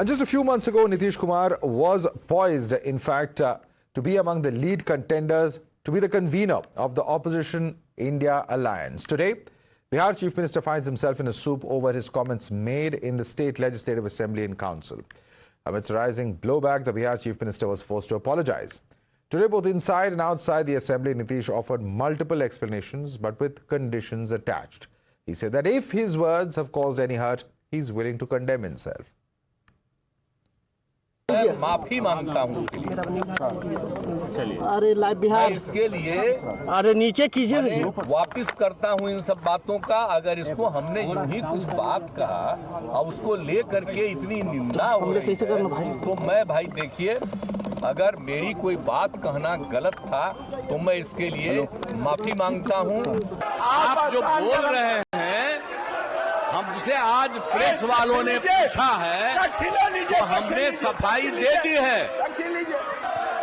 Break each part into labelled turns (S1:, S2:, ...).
S1: And just a few months ago, Nitish Kumar was poised, in fact, to be among the lead contenders to be the convener of the opposition India alliance. Today, Bihar Chief Minister finds himself in a soup over his comments made in the State Legislative Assembly and Council. Amidst rising blowback, the Bihar Chief Minister was forced to apologize. Today, both inside and outside the Assembly, Nitish offered multiple explanations, but with conditions attached. He said that if his words have caused any hurt, he's willing to condemn himself.
S2: मैं माफी मांगता हूँ
S3: अरे live Bihar
S2: इसके लिए
S3: अरे नीचे कीजिए
S2: वापिस करता हूँ इन सब बातों का। अगर इसको हमने यूं ही कुछ बात कहा और उसको ले करके इतनी निंदा हो रही है, तो मैं भाई देखिए, अगर मेरी कोई बात कहना गलत था तो मैं इसके लिए माफी मांगता हूँ। आप जो बोल रहे हैं, हमसे आज प्रेस वालों ने पूछा है तो हमने सफाई दे दी है।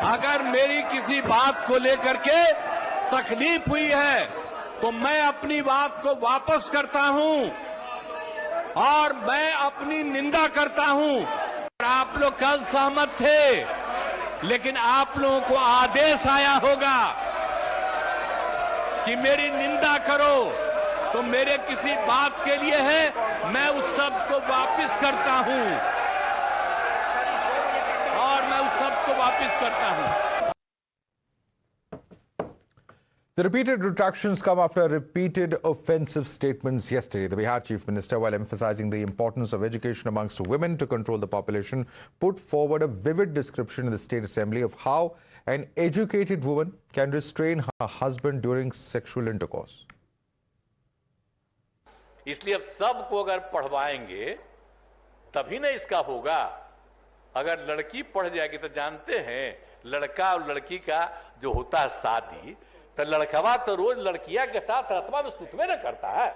S2: अगर मेरी किसी बात को लेकर के तकलीफ हुई है तो मैं अपनी बात को वापस करता हूं और मैं अपनी निंदा करता हूं। आप लोग कल सहमत थे, लेकिन आप लोगों को आदेश आया होगा कि मेरी निंदा करो, तो मेरे किसी बात के लिए है, मैं उस सब को वापस करता हूं और मैं उस सब को वापस करता हूं।
S1: The repeated retractions come after repeated offensive statements yesterday. The Bihar Chief Minister, while emphasizing the importance of education amongst women to control the population, put forward a vivid description in the State Assembly of how an educated woman can restrain her husband during sexual intercourse.
S4: इसलिए अब सबको अगर पढ़वाएंगे तभी ना इसका होगा। अगर लड़की पढ़ जाएगी तो जानते हैं लड़का और लड़की का जो होता है शादी, तो लड़कवा तो रोज लड़किया के साथ रातवा में सुतवे न करता है।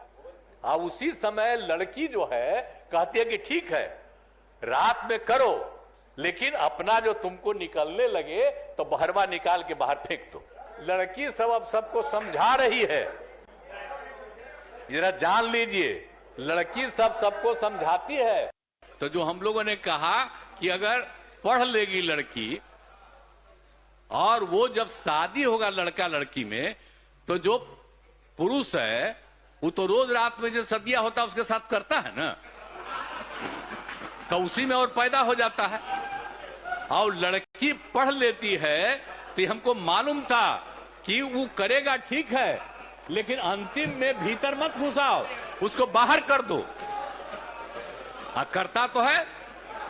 S4: अब उसी समय लड़की जो है कहती है कि ठीक है रात में करो, लेकिन अपना जो तुमको निकलने लगे तो बहरवा निकाल के बाहर फेंक दो। लड़की सब अब सबको समझा रही है, जरा जान लीजिए, लड़की सबको समझाती है। तो जो हम लोगों ने कहा कि अगर पढ़ लेगी लड़की और वो जब शादी होगा लड़का लड़की में, तो जो पुरुष है वो तो रोज रात में जो सदिया होता है उसके साथ करता है ना, तो उसी में और पैदा हो जाता है। और लड़की पढ़ लेती है तो हमको मालूम था कि वो करेगा ठीक है, लेकिन अंतिम में भीतर मत घुसाओ, उसको बाहर कर दो। करता तो है,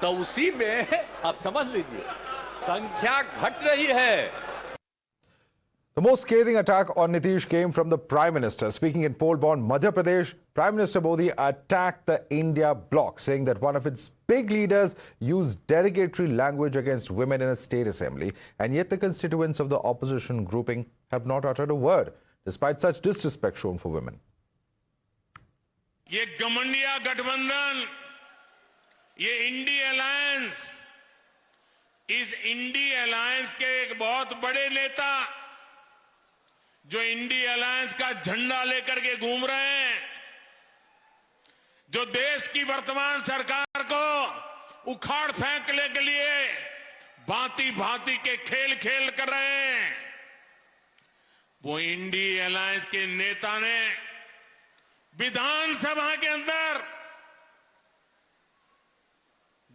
S4: तो उसी में आप समझ लीजिए संख्या घट रही है।
S1: The most scathing attack on Nitish came from the Prime Minister. Speaking in poll-bound Madhya Pradesh, Prime Minister Modi attacked the India bloc, saying that one of its big leaders used derogatory language against women in a state assembly, and yet the constituents of the opposition grouping have not uttered a word, despite such disrespect shown for women.
S5: ये गठबंधन गठबंधन, ये INDI alliance, इस INDI alliance के एक बहुत बड़े नेता जो इंडी अलायंस का झंडा लेकर के घूम रहे हैं, जो देश की वर्तमान सरकार को उखाड़ फेंकने के लिए भांति भांति के खेल खेल कर रहे हैं, वो इंडी अलायंस के नेता ने विधानसभा के अंदर,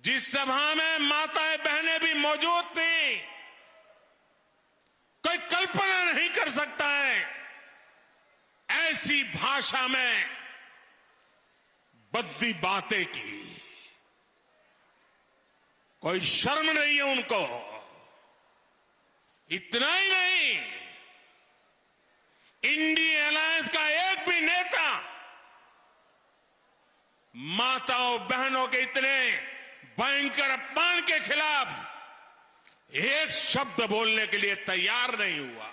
S5: जिस सभा में माताएं बहनें भी मौजूद थी, कोई कल्पना नहीं कर सकता है ऐसी भाषा में बद्दी बातें की। कोई शर्म नहीं है उनको। इतना ही नहीं, इंडी अलायंस का एक भी नेता माताओं बहनों के इतने भयंकर अपमान के खिलाफ एक शब्द बोलने के लिए तैयार नहीं हुआ।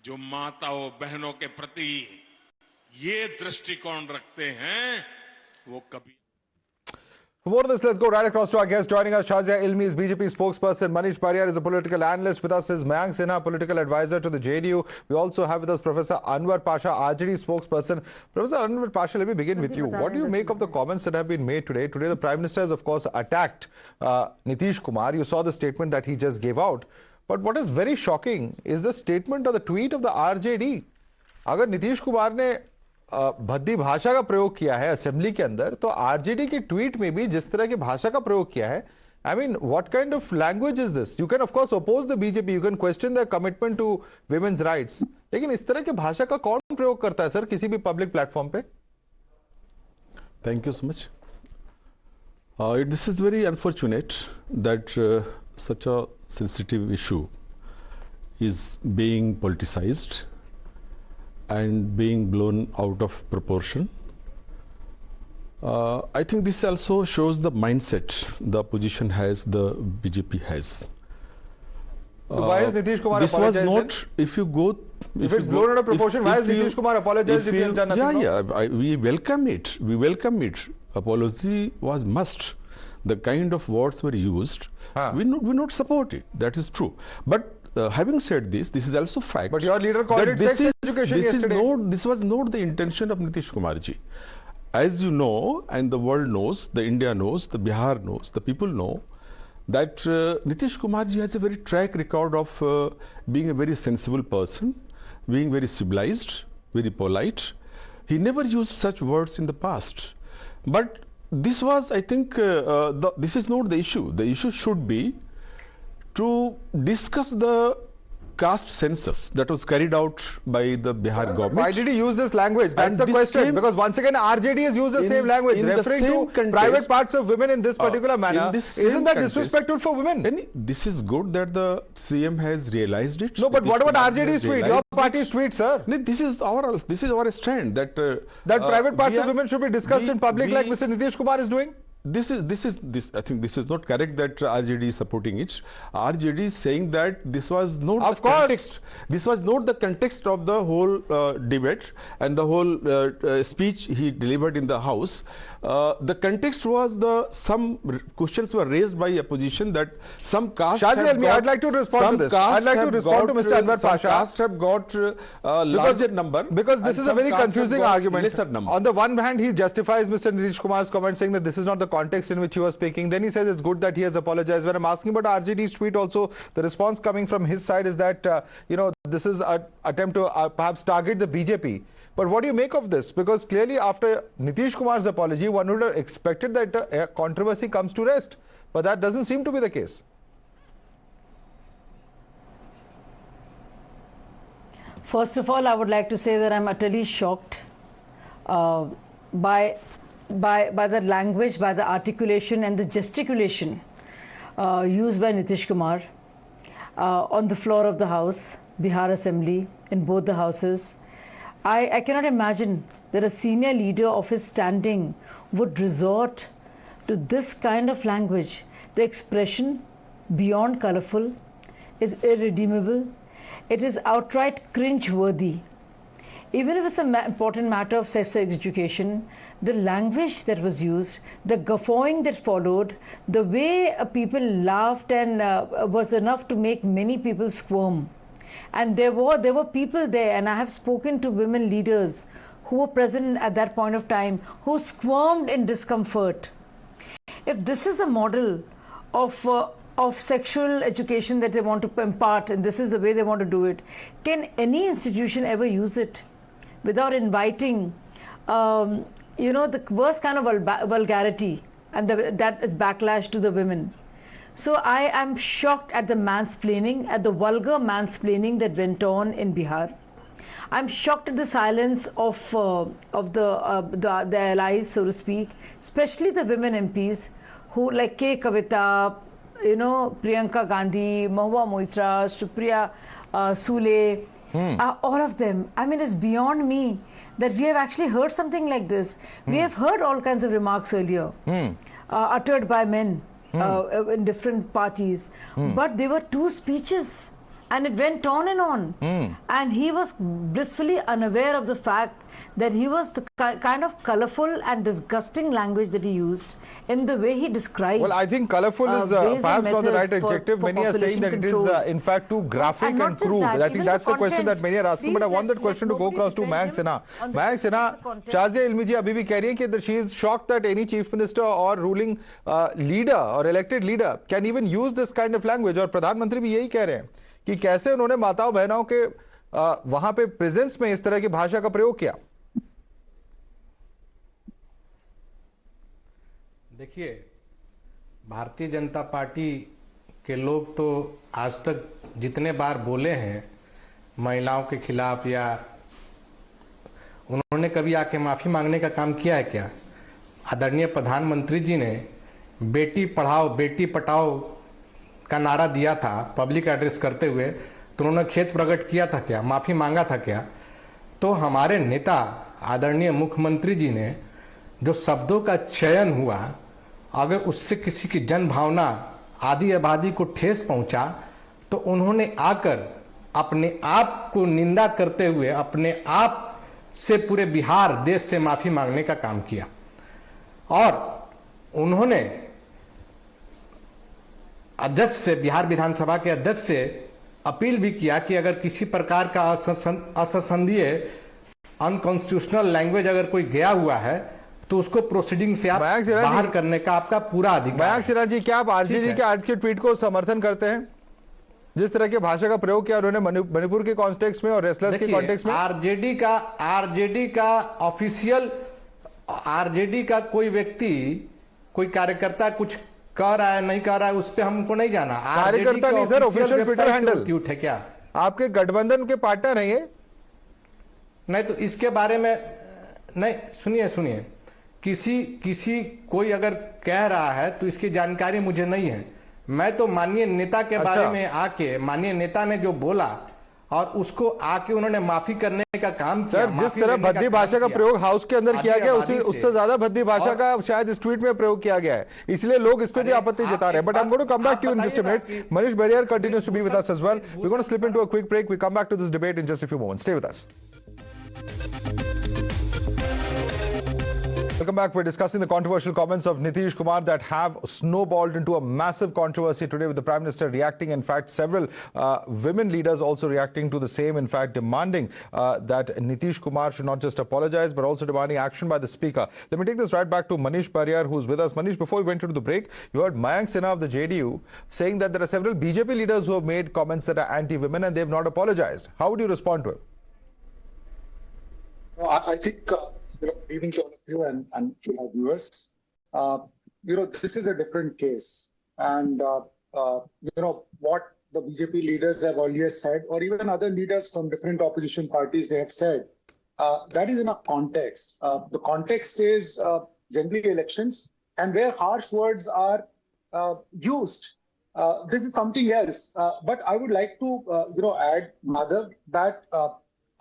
S5: जो माताओं बहनों के प्रति ये दृष्टिकोण रखते हैं वो कभी
S1: For more on this, let's go right across to our guest. Joining us, Shazia Ilmi is BJP spokesperson. Manish Pariyar is a political analyst. With us is Mayank Sinha, political advisor to the JDU. We also have with us Professor Anwar Pasha, RJD spokesperson. Professor Anwar Pasha, let me begin with you. What do you make of the comments that have been made today? Today, the Prime Minister has, of course, attacked Nitish Kumar. You saw the statement that he just gave out. But what is very shocking is the statement or the tweet of the RJD. अगर नीतीश कुमार ने भद्दी भाषा का प्रयोग किया है assembly के अंदर, तो आरजेडी के ट्वीट में भी जिस तरह की भाषा का प्रयोग किया है, I mean, what kind of language is this? You can of course oppose the BJP, you can question their commitment to women's rights, लेकिन इस तरह की भाषा का कौन प्रयोग करता है सर किसी भी पब्लिक प्लेटफॉर्म पे?
S6: Thank you so much. This is very unfortunate that such a sensitive issue is being politicized and being blown out of proportion. I think this also shows the mindset the opposition has, the BJP has.
S1: So why is Nitish Kumar
S6: this was
S1: apologized
S6: not,
S1: then?
S6: if you go...
S1: If it's blown out of proportion, why has Nitish Kumar apologized if he has done nothing wrong?
S6: We welcome it. We welcome it. Apology was must. The kind of words were used. We not support it. That is true. But having said this, this is also fact.
S1: But your leader called it sex education yesterday.
S6: This was not the intention of Nitish Kumar ji. As you know, and the world knows, the India knows, the Bihar knows, the people know, that Nitish Kumar ji has a very track record of being a very sensible person, being very civilized, very polite. He never used such words in the past. But this was, I think, this is not the issue. The issue should be to discuss the caste census that was carried out by the Bihar government.
S1: Why did he use this language? That's
S6: And
S1: the
S6: this
S1: question.
S6: came
S1: Because once again, RJD has used the same language,
S6: in the
S1: referring
S6: same
S1: to
S6: context,
S1: private parts of women in this particular manner. Isn't that
S6: context,
S1: disrespectful for women?
S6: And this is good that the CM has realized it.
S1: No, but what about
S6: Kumar
S1: RJD's
S6: has
S1: tweet? Your
S6: realized
S1: party's
S6: it.
S1: tweet, sir.
S6: No, this is our stand that
S1: Private parts of women should be discussed in public like Mr. Nitish Kumar is doing?
S6: I think this is not correct that RJD is supporting it. RJD is saying that this was not
S1: Of
S6: the
S1: course.
S6: context. This was not the context of the whole debate and the whole speech he delivered in the House. The context was some questions were raised by opposition that some caste
S1: I'd like to respond to this. I'd like to respond to Mr. Anwar Pasha.
S6: Some caste have got a larger number.
S1: Because this is a very confusing argument.
S6: Lesser number.
S1: On the one hand, he justifies Mr. Nitish Kumar's comment saying that this is not the context in which he was speaking. Then he says it's good that he has apologized. When I'm asking about RJD's tweet also, the response coming from his side is that, this is an attempt to perhaps target the BJP. But what do you make of this? Because clearly after Nitish Kumar's apology, one would have expected that a controversy comes to rest. But that doesn't seem to be the case.
S7: First of all, I would like to say that I'm utterly shocked by the language, by the articulation and the gesticulation used by Nitish Kumar on the floor of the House, Bihar Assembly, in both the houses. I cannot imagine that a senior leader of his standing would resort to this kind of language. The expression, beyond colorful, is irredeemable. It is outright cringe-worthy. Even if it's an important matter of sex education, the language that was used, the guffawing that followed, the way people laughed and was enough to make many people squirm. And there were people there, and I have spoken to women leaders who were present at that point of time, who squirmed in discomfort. If this is a model of sexual education that they want to impart, and this is the way they want to do it, can any institution ever use it without inviting, the worst kind of vulgarity, and that is backlash to the women? So I am shocked at the mansplaining, at the vulgar mansplaining that went on in Bihar. I'm shocked at the silence of the allies, so to speak, especially the women MPs who, like K. Kavita, Priyanka Gandhi, Mahua Moitra, Supriya Sule, all of them. I mean, it's beyond me that we have actually heard something like this. We have heard all kinds of remarks earlier, uttered by men in different parties. But there were two speeches, and it went on and on. And he was blissfully unaware of the fact that he was the kind of colorful and disgusting language that he used in the way he described.
S1: Well, I think colorful is perhaps not the right adjective. Many are saying that it is in fact too graphic and crude. I think that's the question that many are asking, but I want that question to go across to Mayank Sinha. Mayank Sinha, Shazia Ilmi ji abhi bhi keh rahi hai that she is shocked that any chief minister or ruling leader or elected leader can even use this kind of language. और प्रधानमंत्री भी यही कह रहे हैं कि कैसे उन्होंने माताओं बहनों के वहां पे प्रेजेंस में इस तरह की भाषा का प्रयोग किया.
S8: देखिए, भारतीय जनता पार्टी के लोग तो आज तक जितने बार बोले हैं महिलाओं के खिलाफ, या उन्होंने कभी आके माफी मांगने का काम किया है क्या? आदरणीय प्रधानमंत्री जी ने बेटी पढ़ाओ बेटी पटाओ का नारा दिया था पब्लिक एड्रेस करते हुए, तो उन्होंने खेद प्रकट किया था क्या? माफी मांगा था क्या? तो हमारे नेता आदरणीय मुख्यमंत्री जी ने जो शब्दों का चयन हुआ, अगर उससे किसी की जन भावना आदि आबादी को ठेस पहुंचा, तो उन्होंने आकर अपने आप को निंदा करते हुए अपने आप से पूरे बिहार देश से माफी मांगने का काम किया. और उन्होंने अध्यक्ष से, बिहार विधानसभा के अध्यक्ष से अपील भी किया कि अगर किसी प्रकार का असंसदीय अनकॉन्स्टिट्यूशनल लैंग्वेज अगर कोई गया हुआ है तो उसको प्रोसीडिंग से आप बाहर करने का आपका पूरा अधिकार.
S1: मयंक सिन्हा जी, क्या आप आरजेडी के आज के ट्वीट को समर्थन करते हैं, जिस तरह के भाषा का प्रयोग किया उन्होंने मणिपुर के कॉन्टेक्स्ट में और रेसलर्स के कॉन्टेक्स्ट में?
S8: आरजेडी का ऑफिशियल, आरजेडी का कोई व्यक्ति, कोई कार्यकर्ता कुछ कर रहा है नहीं कर रहा है उस पर हमको नहीं जाना.
S1: कार्यकर्ता नहीं सर, ऑफिशियल ट्विटर हैंडल
S8: है क्या?
S1: आपके गठबंधन के पार्टनर है ये?
S8: नहीं तो इसके बारे में नहीं, सुनिए, किसी कोई अगर कह रहा है तो इसकी जानकारी मुझे नहीं है. मैं तो माननीय नेता के बारे में आके, माननीय नेता ने जो बोला और उसको आके उन्होंने माफी करने का काम किया.
S1: सर, जिस तरह भद्दी भाषा का प्रयोग हाउस के अंदर किया गया, उससे ज्यादा भद्दी भाषा का शायद इस ट्वीट में प्रयोग किया गया है, इसलिए लोग इस पे भी आपत्ति जता रहे हैं. But I am going to come back to you in just a minute. Manish Barrier continues to be with us as well. We're going to slip into a quick break. We come back to this debate in just a few moments. Stay with us. Welcome back. We're discussing the controversial comments of Nitish Kumar that have snowballed into a massive controversy today, with the Prime Minister reacting. In fact, several women leaders also reacting to the same, in fact, demanding that Nitish Kumar should not just apologize, but also demanding action by the Speaker. Let me take this right back to Manish Barrier, who's with us. Manish, before we went into the break, you heard Mayank Sinha of the JDU saying that there are several BJP leaders who have made comments that are anti-women and they've not apologized. How would you respond to it?
S9: I think... evening to all of you and to our viewers. This is a different case. And, what the BJP leaders have always said, or even other leaders from different opposition parties, they have said, that is in a context. The context is generally elections, and where harsh words are used. This is something else. But I would like to, add, Madhav, that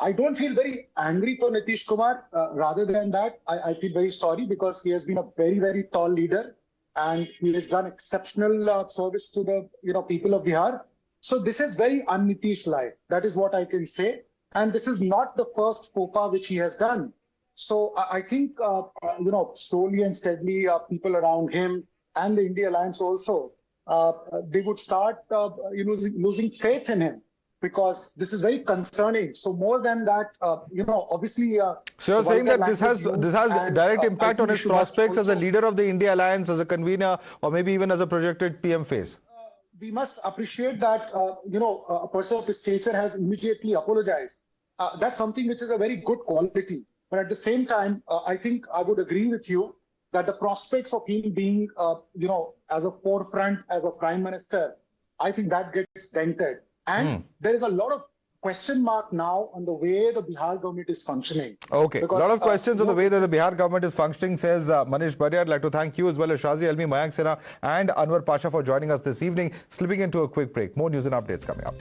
S9: I don't feel very angry for Nitish Kumar. Rather than that, I feel very sorry, because he has been a very, very tall leader and he has done exceptional service to the people of Bihar. So this is very un-Nitish-like. That is what I can say. And this is not the first faux pas which he has done. So I think, slowly and steadily, people around him and the I.N.D.I.A alliance also, they would start losing faith in him. Because this is very concerning. So more than that, obviously...
S1: so you're saying that this has direct impact on his prospects as a leader of the I.N.D.I.A alliance, as a convener, or maybe even as a projected PM face?
S9: We must appreciate that, a person of his stature has immediately apologized. That's something which is a very good quality. But at the same time, I think I would agree with you that the prospects of him being, as a forefront, as a prime minister, I think that gets dented. And there is a lot of question mark now on the way the Bihar government is functioning.
S1: Okay, a lot of questions on the way that the Bihar government is functioning, says Manish Barrier. I'd like to thank you as well as Shazi Almi, Mayank Sinha and Anwar Pasha for joining us this evening. Slipping into a quick break. More news and updates coming up.